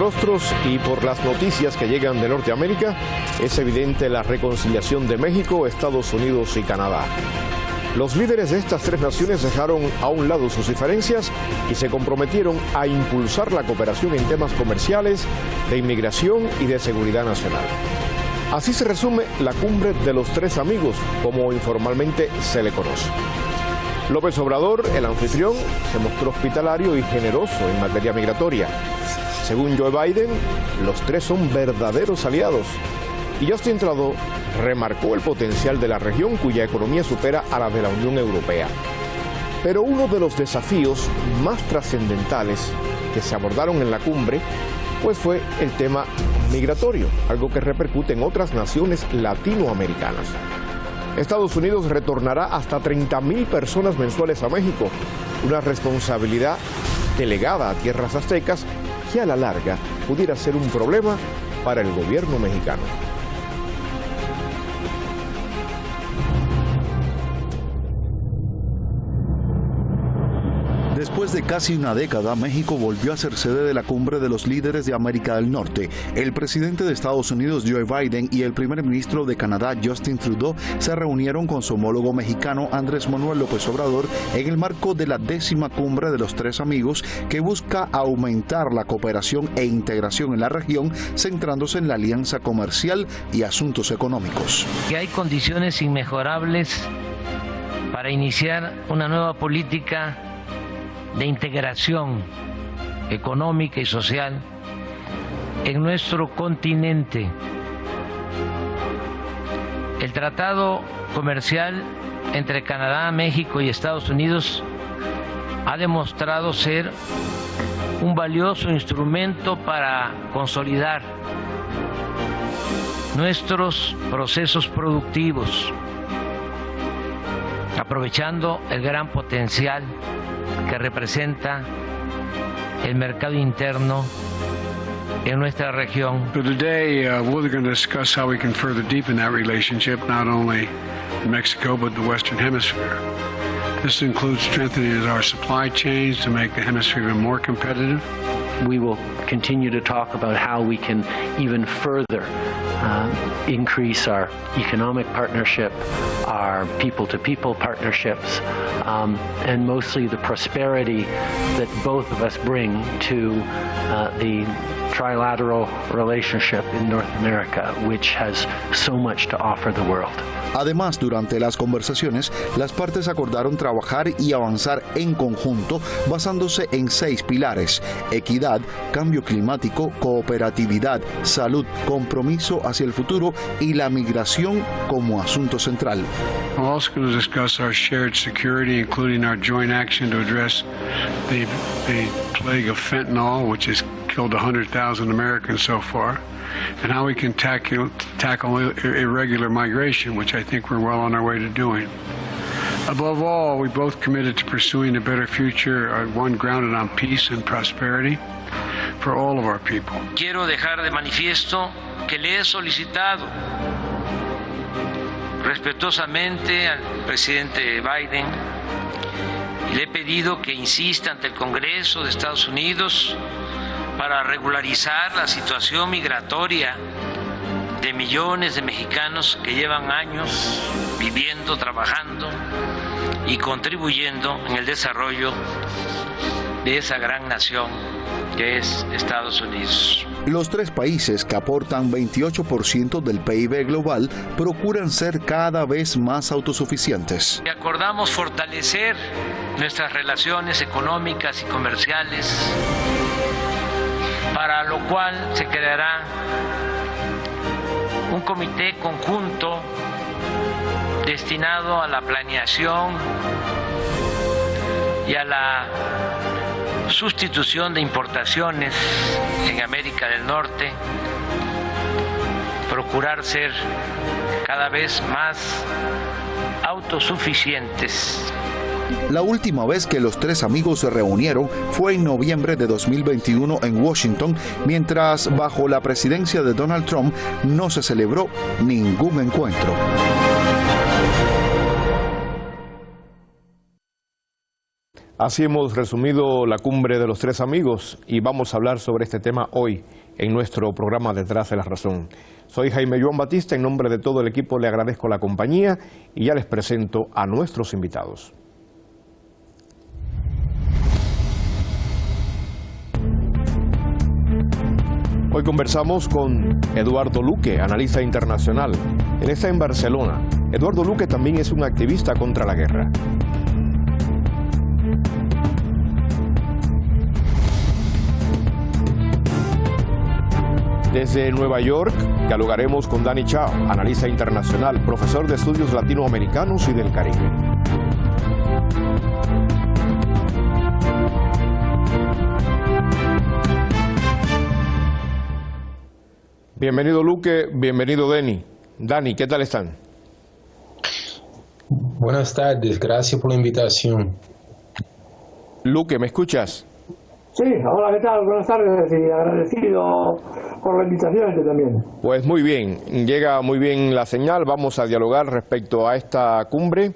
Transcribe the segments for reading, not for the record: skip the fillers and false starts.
rostros y por las noticias que llegan de Norteamérica, es evidente la reconciliación de México, Estados Unidos y Canadá. Los líderes de estas tres naciones dejaron a un lado sus diferencias y se comprometieron a impulsar la cooperación en temas comerciales, de inmigración y de seguridad nacional. Así se resume la cumbre de los tres amigos, como informalmente se le conoce. López Obrador, el anfitrión, se mostró hospitalario y generoso en materia migratoria. Según Joe Biden, los tres son verdaderos aliados. Y Justin Trudeau remarcó el potencial de la región, cuya economía supera a la de la Unión Europea. Pero uno de los desafíos más trascendentales que se abordaron en la cumbre, pues fue el tema migratorio, algo que repercute en otras naciones latinoamericanas. Estados Unidos retornará hasta 30,000 personas mensuales a México, una responsabilidad delegada a tierras aztecas que a la larga pudiera ser un problema para el gobierno mexicano. Después de casi una década, México volvió a ser sede de la cumbre de los líderes de América del Norte. El presidente de Estados Unidos, Joe Biden, y el primer ministro de Canadá, Justin Trudeau, se reunieron con su homólogo mexicano, Andrés Manuel López Obrador, en el marco de la 10ª cumbre de los tres amigos, que busca aumentar la cooperación e integración en la región, centrándose en la alianza comercial y asuntos económicos. Que hay condiciones inmejorables para iniciar una nueva política de integración económica y social en nuestro continente. El tratado comercial entre Canadá, México y Estados Unidos ha demostrado ser un valioso instrumento para consolidar nuestros procesos productivos, aprovechando el gran potencial que representa el mercado interno en nuestra región. So today we're going to discuss how we can further deepen that relationship, not only in Mexico but the Western Hemisphere. This includes strengthening our supply chains to make the hemisphere even more competitive. We will continue to talk about how we can even further increase our economic partnership, our people-to-people partnerships, and mostly the prosperity that both of us bring to the trilateral relationship in North America, which has so much to offer the world. Además, durante las conversaciones, las partes acordaron trabajar y avanzar en conjunto basándose en 6 pilares: equidad, cambio climático, cooperatividad, salud, compromiso hacia el futuro y la migración como asunto central. We're also going to discuss our shared security, including our joint action to address the plague of fentanyl, which has killed 100,000 Americans so far, and how we can tackle irregular migration, which I think we're well on our way to doing. Above all, we both committed to pursuing a better future, one grounded on peace and prosperity for all of our people. Quiero dejar de manifiesto que le he solicitado respetuosamente al presidente Biden y le he pedido que insista ante el Congreso de Estados Unidos para regularizar la situación migratoria de millones de mexicanos que llevan años viviendo, trabajando y contribuyendo en el desarrollo de esa gran nación que es Estados Unidos. Los tres países, que aportan 28% del PIB global, procuran ser cada vez más autosuficientes. Acordamos fortalecer nuestras relaciones económicas y comerciales, para lo cual se creará un comité conjunto destinado a la planeación y a la sustitución de importaciones en América del Norte, procurar ser cada vez más autosuficientes. La última vez que los tres amigos se reunieron fue en noviembre de 2021 en Washington, mientras bajo la presidencia de Donald Trump no se celebró ningún encuentro. Así hemos resumido la cumbre de los tres amigos y vamos a hablar sobre este tema hoy en nuestro programa Detrás de la Razón. Soy Jaime Joan Batista, en nombre de todo el equipo le agradezco la compañía y ya les presento a nuestros invitados. Hoy conversamos con Eduardo Luque, analista internacional. Él está en Barcelona. Eduardo Luque también es un activista contra la guerra. Desde Nueva York, dialogaremos con Danny Chao, analista internacional, profesor de estudios latinoamericanos y del Caribe. Bienvenido Luque, bienvenido Danny. Danny, ¿qué tal están? Buenas tardes, gracias por la invitación. Luque, ¿me escuchas? Sí, hola, ¿qué tal? Buenas tardes y agradecido por la invitación también. Pues muy bien, llega muy bien la señal, vamos a dialogar respecto a esta cumbre.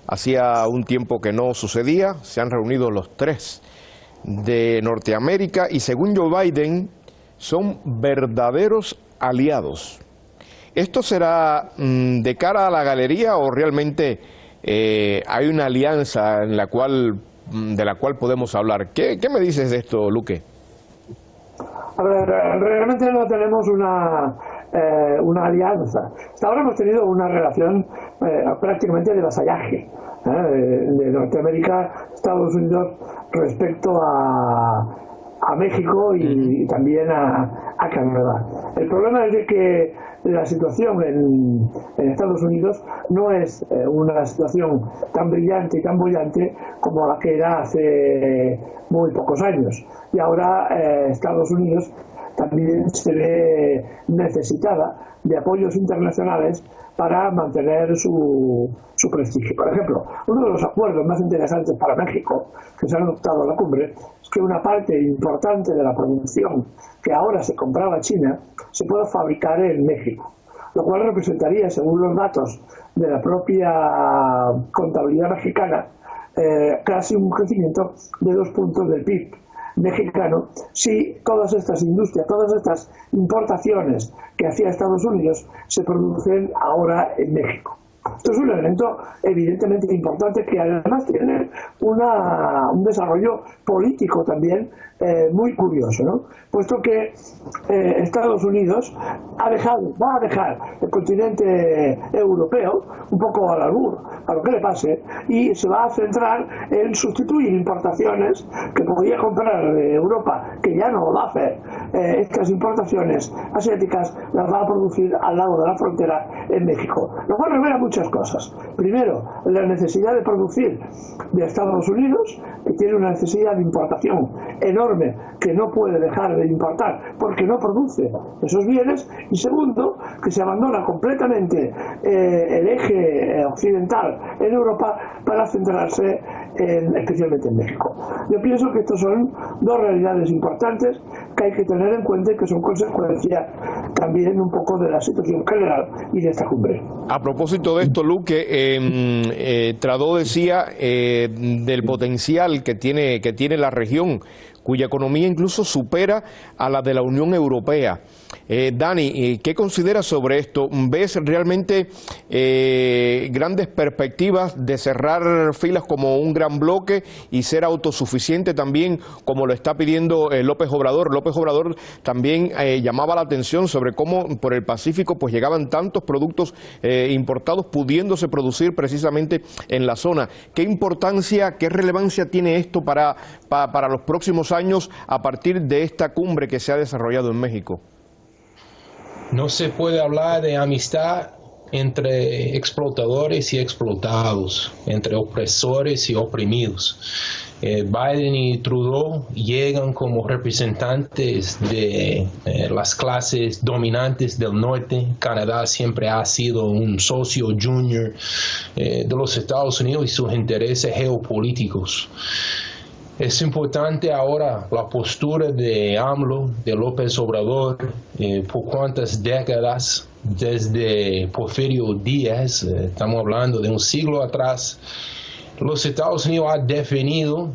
Hacía un tiempo que no sucedía, se han reunido los tres de Norteamérica y según Joe Biden son verdaderos aliados. ¿Esto será de cara a la galería o realmente hay una alianza de la cual podemos hablar? ¿Qué me dices de esto, Luque? A ver, realmente no tenemos una alianza. Hasta ahora hemos tenido una relación prácticamente de vasallaje de Norteamérica, Estados Unidos respecto a México y también a Canadá. El problema es de que la situación en Estados Unidos no es una situación tan brillante y tan bollante como la que era hace muy pocos años. Y ahora Estados Unidos también se ve necesitada de apoyos internacionales para mantener su prestigio. Por ejemplo, uno de los acuerdos más interesantes para México que se han adoptado en la cumbre es que una parte importante de la producción que ahora se compraba a China se pueda fabricar en México, lo cual representaría, según los datos de la propia contabilidad mexicana, casi un crecimiento de 2 puntos del PIB mexicano si todas estas industrias, todas estas importaciones que hacía Estados Unidos se producen ahora en México. Esto es un elemento evidentemente importante que además tiene un desarrollo político también muy curioso, ¿no? Puesto que Estados Unidos va a dejar el continente europeo un poco al albur, a lo que le pase, y se va a centrar en sustituir importaciones que podía comprar de Europa, que ya no lo va a hacer. Estas importaciones asiáticas las va a producir al lado de la frontera en México, lo cual revela muchas cosas. Primero, la necesidad de producir de Estados Unidos, que tiene una necesidad de importación enorme que no puede dejar de importar porque no produce esos bienes, y segundo, que se abandona completamente el eje occidental en Europa para centrarse especialmente en México. Yo pienso que estos son dos realidades importantes que hay que tener en cuenta y que son consecuencia también un poco de la situación general y de esta cumbre. A propósito de esto, Luque, Trudeau decía del potencial que tiene la región, cuya economía incluso supera a la de la Unión Europea. Danny, ¿qué consideras sobre esto? ¿Ves realmente grandes perspectivas de cerrar filas como un gran bloque y ser autosuficiente también, como lo está pidiendo López Obrador? López Obrador también llamaba la atención sobre cómo por el Pacífico pues llegaban tantos productos importados pudiéndose producir precisamente en la zona. ¿Qué importancia, qué relevancia tiene esto para los próximos años a partir de esta cumbre que se ha desarrollado en México? No se puede hablar de amistad entre explotadores y explotados, entre opresores y oprimidos. Biden y Trudeau llegan como representantes de las clases dominantes del norte. Canadá siempre ha sido un socio junior de los Estados Unidos y sus intereses geopolíticos. Es importante ahora la postura de AMLO, de López Obrador, por cuántas décadas, desde Porfirio Díaz, estamos hablando de un siglo atrás, los Estados Unidos han definido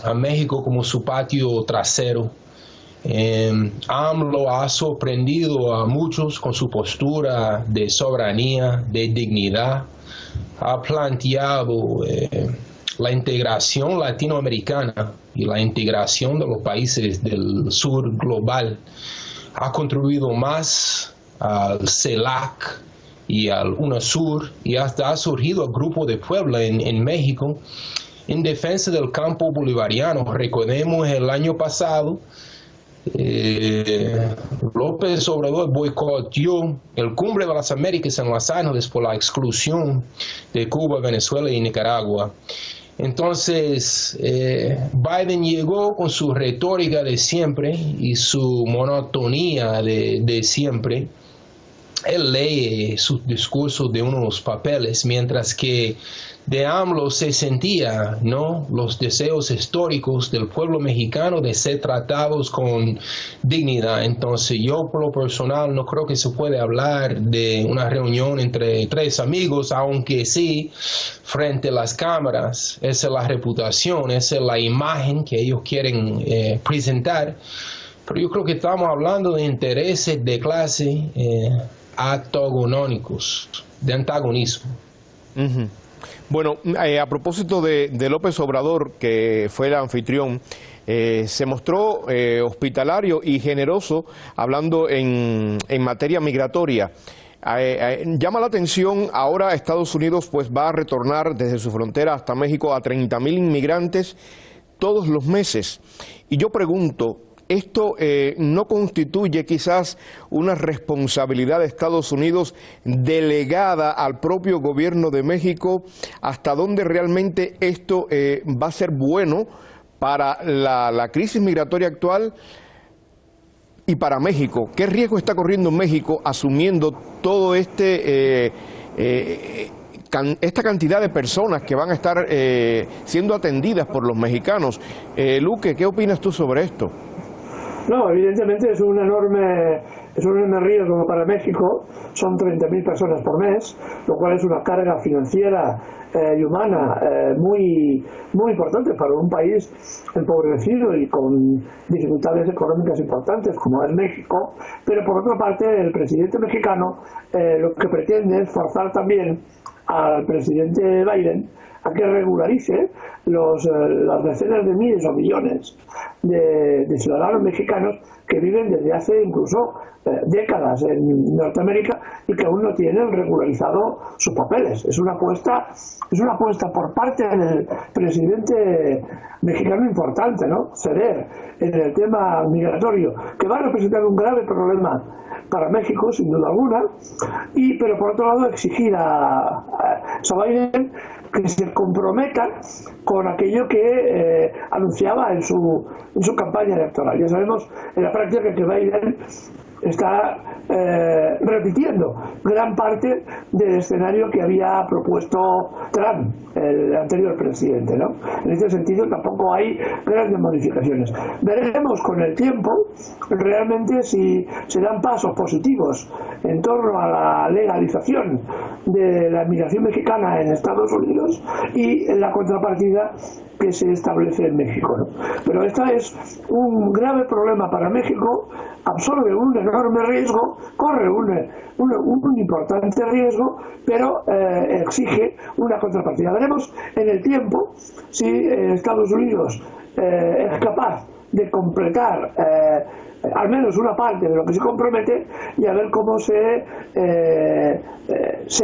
a México como su patio trasero. AMLO ha sorprendido a muchos con su postura de soberanía, de dignidad. Ha planteado la integración latinoamericana y la integración de los países del sur global. Ha contribuido más al CELAC y al UNASUR, y hasta ha surgido el Grupo de Puebla en México en defensa del campo bolivariano. Recordemos el año pasado, López Obrador boicoteó el Cumbre de las Américas en Los Ángeles por la exclusión de Cuba, Venezuela y Nicaragua. Entonces, Biden llegó con su retórica de siempre y su monotonía de siempre. Él lee sus discursos de unos papeles, mientras que de AMLO se sentía, ¿no?, los deseos históricos del pueblo mexicano de ser tratados con dignidad. Entonces yo, por lo personal, no creo que se puede hablar de una reunión entre tres amigos, aunque sí, frente a las cámaras, esa es la reputación, esa es la imagen que ellos quieren presentar. Pero yo creo que estamos hablando de intereses de clase antagónicos, de antagonismo. Uh-huh. Bueno, a propósito de López Obrador, que fue el anfitrión, se mostró hospitalario y generoso hablando en materia migratoria. Llama la atención, ahora Estados Unidos pues va a retornar desde su frontera hasta México a 30,000 inmigrantes todos los meses. Y yo pregunto, ¿esto no constituye quizás una responsabilidad de Estados Unidos delegada al propio gobierno de México? ¿Hasta dónde realmente esto va a ser bueno para la crisis migratoria actual y para México? ¿Qué riesgo está corriendo México asumiendo todo esta cantidad de personas que van a estar siendo atendidas por los mexicanos? Luque, ¿qué opinas tú sobre esto? No, evidentemente es un enorme riesgo para México. Son 30.000 personas por mes, lo cual es una carga financiera y humana muy importante para un país empobrecido y con dificultades económicas importantes como es México. Pero por otra parte, el presidente mexicano lo que pretende es forzar también al presidente Biden a que regularice las decenas de miles o millones de ciudadanos mexicanos que viven desde hace incluso décadas en Norteamérica y que aún no tienen regularizado sus papeles. Es una apuesta por parte del presidente mexicano importante, ¿no? Ceder en el tema migratorio, que va a representar un grave problema para México, sin duda alguna, pero por otro lado exigir a Biden que se comprometa con aquello que anunciaba en su campaña electoral. Ya sabemos en la práctica que Biden está repitiendo gran parte del escenario que había propuesto Trump, el anterior presidente, ¿no? En este sentido tampoco hay grandes modificaciones. Veremos con el tiempo realmente si se dan pasos positivos en torno a la legalización de la inmigración mexicana en Estados Unidos y en la contrapartida que se establece en México, ¿no? Pero este es un grave problema para México, absorbe un enorme riesgo, corre un importante riesgo, pero exige una contrapartida. Veremos en el tiempo si Estados Unidos es capaz de completar al menos una parte de lo que se compromete y a ver cómo se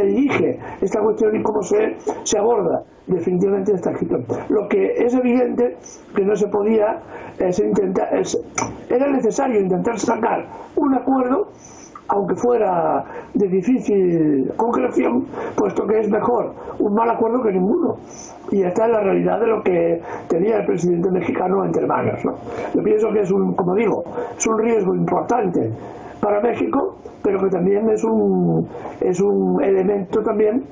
dirige esta cuestión y cómo se aborda definitivamente esta cuestión. Lo que es evidente que no se podía era necesario intentar sacar un acuerdo, aunque fuera de difícil concreción, puesto que es mejor un mal acuerdo que ninguno. Y esta es la realidad de lo que tenía el presidente mexicano entre manos, ¿no? Yo pienso que como digo, es un riesgo importante para México, pero que también es un elemento también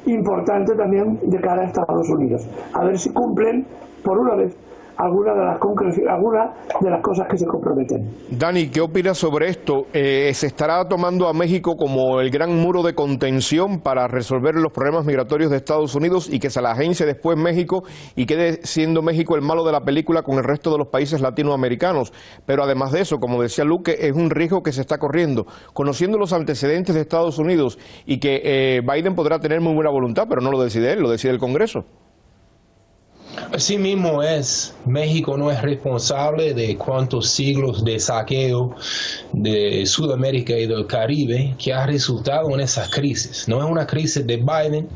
importante también de cara a Estados Unidos. A ver si cumplen, por una vez, algunas de las cosas que se comprometen. Dani, ¿qué opinas sobre esto? ¿Se estará tomando a México como el gran muro de contención para resolver los problemas migratorios de Estados Unidos y que se la agencie después México y quede siendo México el malo de la película con el resto de los países latinoamericanos? Pero además de eso, como decía Luque, es un riesgo que se está corriendo, conociendo los antecedentes de Estados Unidos y que Biden podrá tener muy buena voluntad, pero no lo decide él, lo decide el Congreso. Así mismo es, México no es responsable de cuántos siglos de saqueo de Sudamérica y del Caribe que ha resultado en esas crisis. No es una crisis de Biden,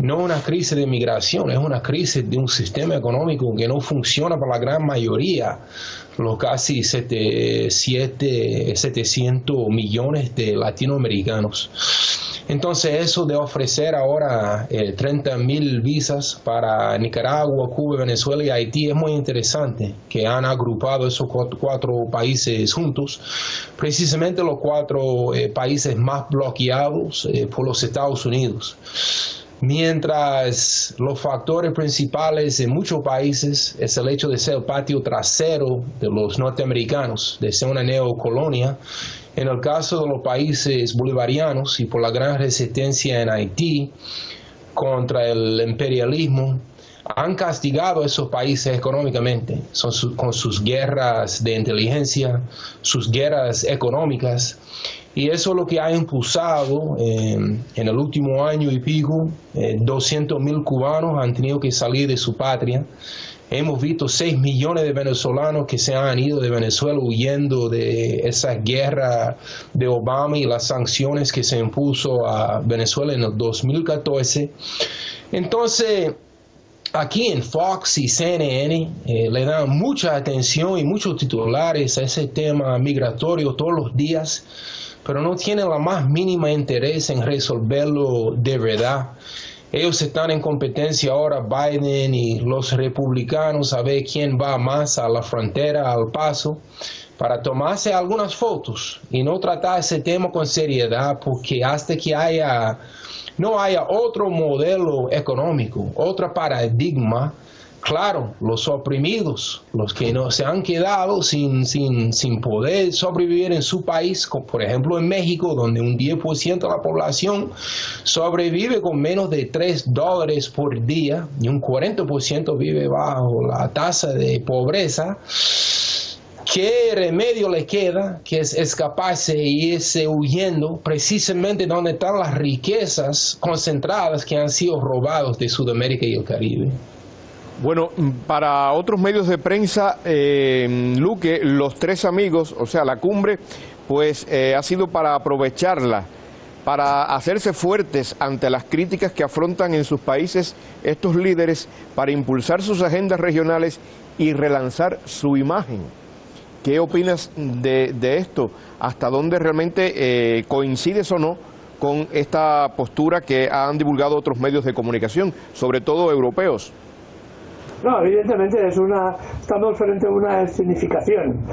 no es una crisis de migración, es una crisis de un sistema económico que no funciona para la gran mayoría, los casi 700 millones de latinoamericanos. Entonces eso de ofrecer ahora 30,000 visas para Nicaragua, Cuba, Venezuela y Haití es muy interesante, que han agrupado esos cuatro países juntos, precisamente los cuatro países más bloqueados por los Estados Unidos. Mientras los factores principales en muchos países es el hecho de ser el patio trasero de los norteamericanos, de ser una neocolonia. En el caso de los países bolivarianos y por la gran resistencia en Haití contra el imperialismo, han castigado a esos países económicamente, con sus guerras de inteligencia, sus guerras económicas. Y eso es lo que ha impulsado en el último año y pico, 200,000 cubanos han tenido que salir de su patria. Hemos visto 6 millones de venezolanos que se han ido de Venezuela huyendo de esa guerra de Obama y las sanciones que se impuso a Venezuela en el 2014. Entonces, aquí en Fox y CNN le dan mucha atención y muchos titulares a ese tema migratorio todos los días, pero no tienen la más mínima interés en resolverlo de verdad. Ellos están en competencia ahora, Biden y los republicanos, a ver quién va más a la frontera, al paso, para tomarse algunas fotos y no tratar ese tema con seriedad, porque hasta que no haya otro modelo económico, otro paradigma, claro, los oprimidos, los que no se han quedado sin poder sobrevivir en su país, como por ejemplo en México, donde un 10% de la población sobrevive con menos de $3 por día y un 40% vive bajo la tasa de pobreza. ¿Qué remedio le queda? Que es escaparse y irse huyendo precisamente donde están las riquezas concentradas que han sido robadas de Sudamérica y el Caribe. Bueno, para otros medios de prensa, Luque, los tres amigos, o sea, la cumbre, pues ha sido para aprovecharla, para hacerse fuertes ante las críticas que afrontan en sus países estos líderes, para impulsar sus agendas regionales y relanzar su imagen. ¿Qué opinas de esto? ¿Hasta dónde realmente coincides o no con esta postura que han divulgado otros medios de comunicación, sobre todo europeos? No, evidentemente estamos frente a una escenificación.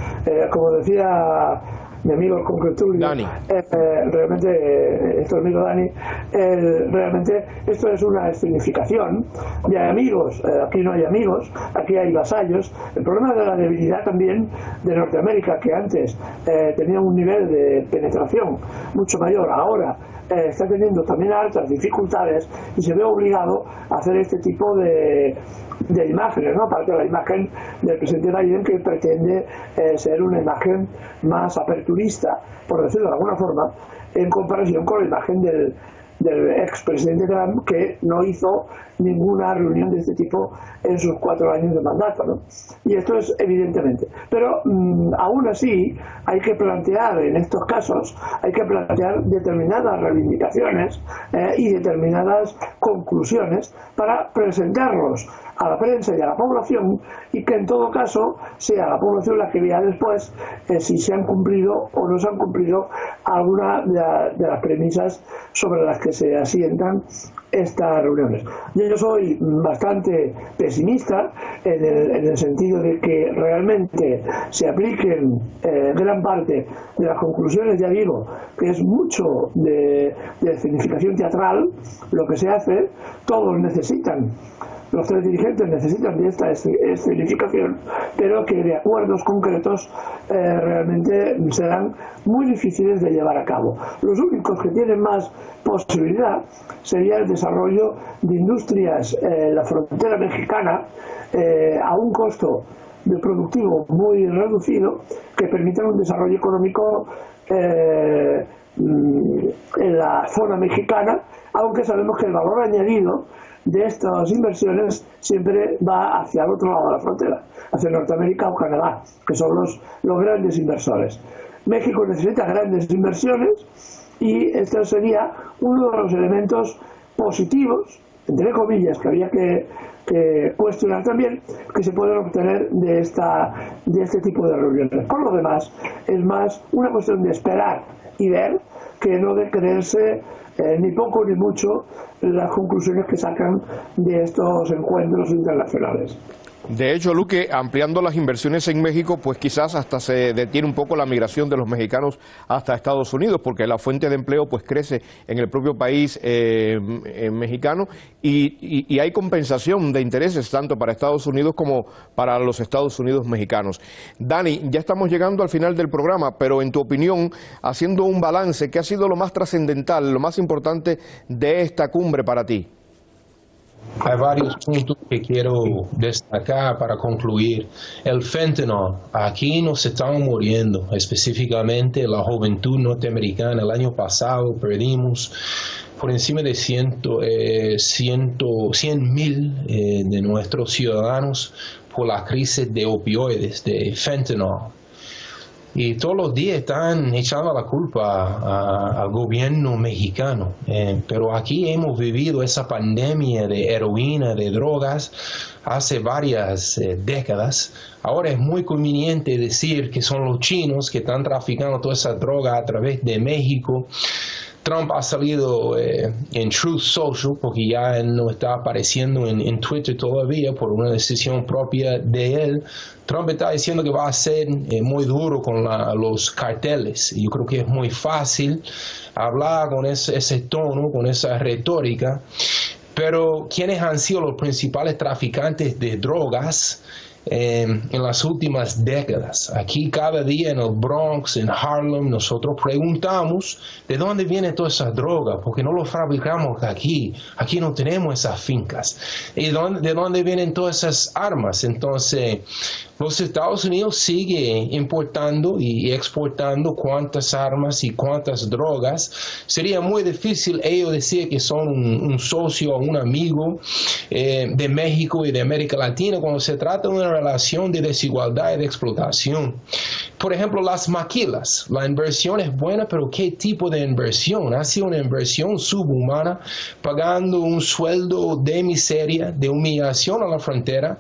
Como decía mi amigo el conquistulio, realmente, esto es amigo Dani, realmente esto es una escenificación de amigos. Aquí no hay amigos, aquí hay vasallos. El problema de la debilidad también de Norteamérica, que antes tenía un nivel de penetración mucho mayor, ahora está teniendo también altas dificultades y se ve obligado a hacer este tipo de imágenes, ¿no? Aparte de la imagen del presidente Biden, que pretende ser una imagen más aperturista, por decirlo de alguna forma, en comparación con la imagen del expresidente Trump, que no hizo ninguna reunión de este tipo en sus 4 años de mandato, ¿no? Y esto es evidentemente. Pero aún así hay que plantear, en estos casos, hay que plantear determinadas reivindicaciones y determinadas conclusiones para presentarlos a la prensa y a la población, y que en todo caso sea la población la que vea después si se han cumplido o no se han cumplido alguna de las premisas sobre las que se asientan estas reuniones. Yo soy bastante pesimista en el sentido de que realmente se apliquen gran parte de las conclusiones, ya digo, que es mucho de significación teatral lo que se hace. Todos necesitan los tres dirigentes necesitan de esta escenificación, pero que de acuerdos concretos realmente serán muy difíciles de llevar a cabo. Los únicos que tienen más posibilidad sería el desarrollo de industrias en la frontera mexicana a un costo de productivo muy reducido, que permitan un desarrollo económico en la zona mexicana, aunque sabemos que el valor añadido de estas inversiones siempre va hacia el otro lado de la frontera, hacia Norteamérica o Canadá, que son los grandes inversores. México necesita grandes inversiones y este sería uno de los elementos positivos, entre comillas, que había que cuestionar también, que se pueden obtener de este tipo de reuniones. Por lo demás, es más una cuestión de esperar y ver, que no de creerse ni poco ni mucho las conclusiones que sacan de estos encuentros internacionales. De hecho, Luque, ampliando las inversiones en México, pues quizás hasta se detiene un poco la migración de los mexicanos hasta Estados Unidos, porque la fuente de empleo pues crece en el propio país mexicano y hay compensación de intereses tanto para Estados Unidos como para los Estados Unidos mexicanos. Dani, ya estamos llegando al final del programa, pero en tu opinión, haciendo un balance, ¿qué ha sido lo más trascendental, lo más importante de esta cumbre para ti? Hay varios puntos que quiero destacar para concluir. El fentanyl, aquí nos estamos muriendo, específicamente la juventud norteamericana. El año pasado perdimos por encima de 100,000 de nuestros ciudadanos por la crisis de opioides, de fentanyl. Y todos los días están echando la culpa al gobierno mexicano. Pero aquí hemos vivido esa pandemia de heroína, de drogas, hace varias décadas. Ahora es muy conveniente decir que son los chinos que están traficando toda esa droga a través de México. Trump ha salido en Truth Social, porque ya él no está apareciendo en Twitter todavía por una decisión propia de él. Trump está diciendo que va a ser muy duro con los carteles. Y yo creo que es muy fácil hablar con ese tono, con esa retórica. Pero ¿quiénes han sido los principales traficantes de drogas en las últimas décadas? Aquí cada día en el Bronx, en Harlem, nosotros preguntamos de dónde vienen todas esas drogas, porque no lo fabricamos aquí no tenemos esas fincas, y de dónde vienen todas esas armas. Entonces los Estados Unidos siguen importando y exportando cuántas armas y cuántas drogas. Sería muy difícil ellos decir que son un socio o un amigo de México y de América Latina cuando se trata de una relación de desigualdad y de explotación. Por ejemplo, las maquilas. La inversión es buena, pero ¿qué tipo de inversión? Ha sido una inversión subhumana, pagando un sueldo de miseria, de humillación a la frontera.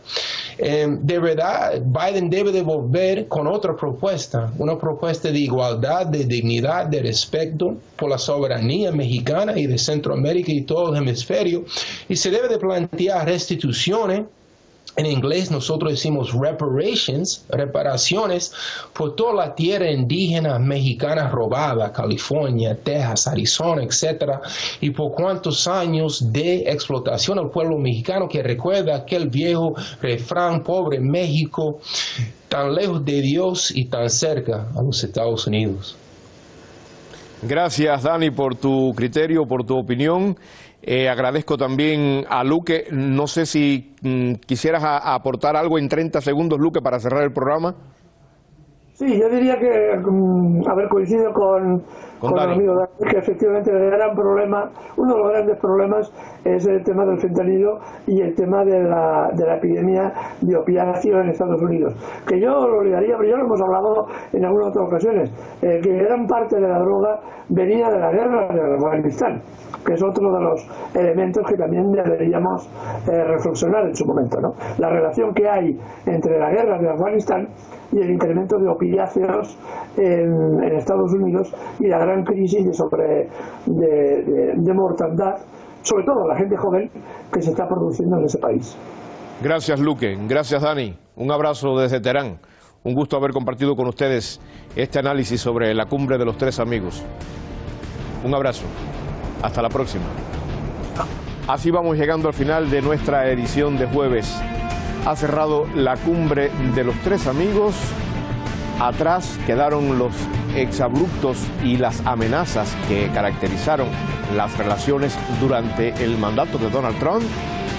De verdad, Biden debe de volver con otra propuesta, una propuesta de igualdad, de dignidad, de respeto por la soberanía mexicana y de Centroamérica y todo el hemisferio, y se debe de plantear restituciones. En inglés nosotros decimos reparations, reparaciones por toda la tierra indígena mexicana robada, California, Texas, Arizona, etcétera, y por cuántos años de explotación al pueblo mexicano, que recuerda aquel viejo refrán: pobre México, tan lejos de Dios y tan cerca a los Estados Unidos. Gracias, Dani, por tu criterio, por tu opinión. Agradezco también a Luque. No sé si quisieras aportar algo en 30 segundos, Luque, para cerrar el programa. Sí, yo diría que haber coincidido con el amigo Dani, que efectivamente el gran problema, uno de los grandes problemas es el tema del fentanilo y el tema de la epidemia de opiáceo en Estados Unidos, que yo lo olvidaría, pero ya lo hemos hablado en algunas otras ocasiones, que gran parte de la droga venía de la guerra de Afganistán, que es otro de los elementos que también deberíamos reflexionar en su momento, ¿no? La relación que hay entre la guerra de Afganistán y el incremento de opiáceos en Estados Unidos y la gran crisis de mortandad, sobre todo la gente joven, que se está produciendo en ese país. Gracias, Luque. Gracias, Dani. Un abrazo desde Teherán. Un gusto haber compartido con ustedes este análisis sobre la cumbre de los tres amigos. Un abrazo. Hasta la próxima. Así vamos llegando al final de nuestra edición de jueves. Ha cerrado la cumbre de los tres amigos. Atrás quedaron los exabruptos y las amenazas que caracterizaron las relaciones durante el mandato de Donald Trump.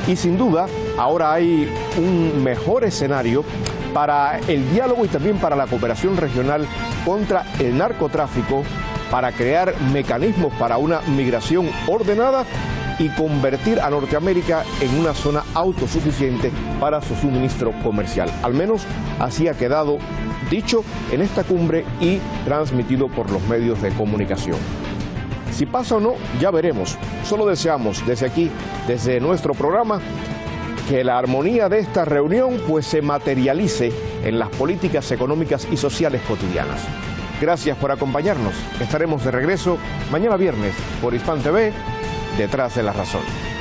Y sin duda, ahora hay un mejor escenario para el diálogo y también para la cooperación regional contra el narcotráfico, para crear mecanismos para una migración ordenada y convertir a Norteamérica en una zona autosuficiente para su suministro comercial. Al menos así ha quedado dicho en esta cumbre y transmitido por los medios de comunicación. Si pasa o no, ya veremos. Solo deseamos desde aquí, desde nuestro programa, que la armonía de esta reunión pues se materialice en las políticas económicas y sociales cotidianas. Gracias por acompañarnos. Estaremos de regreso mañana viernes por Hispan TV, Detrás de la Razón.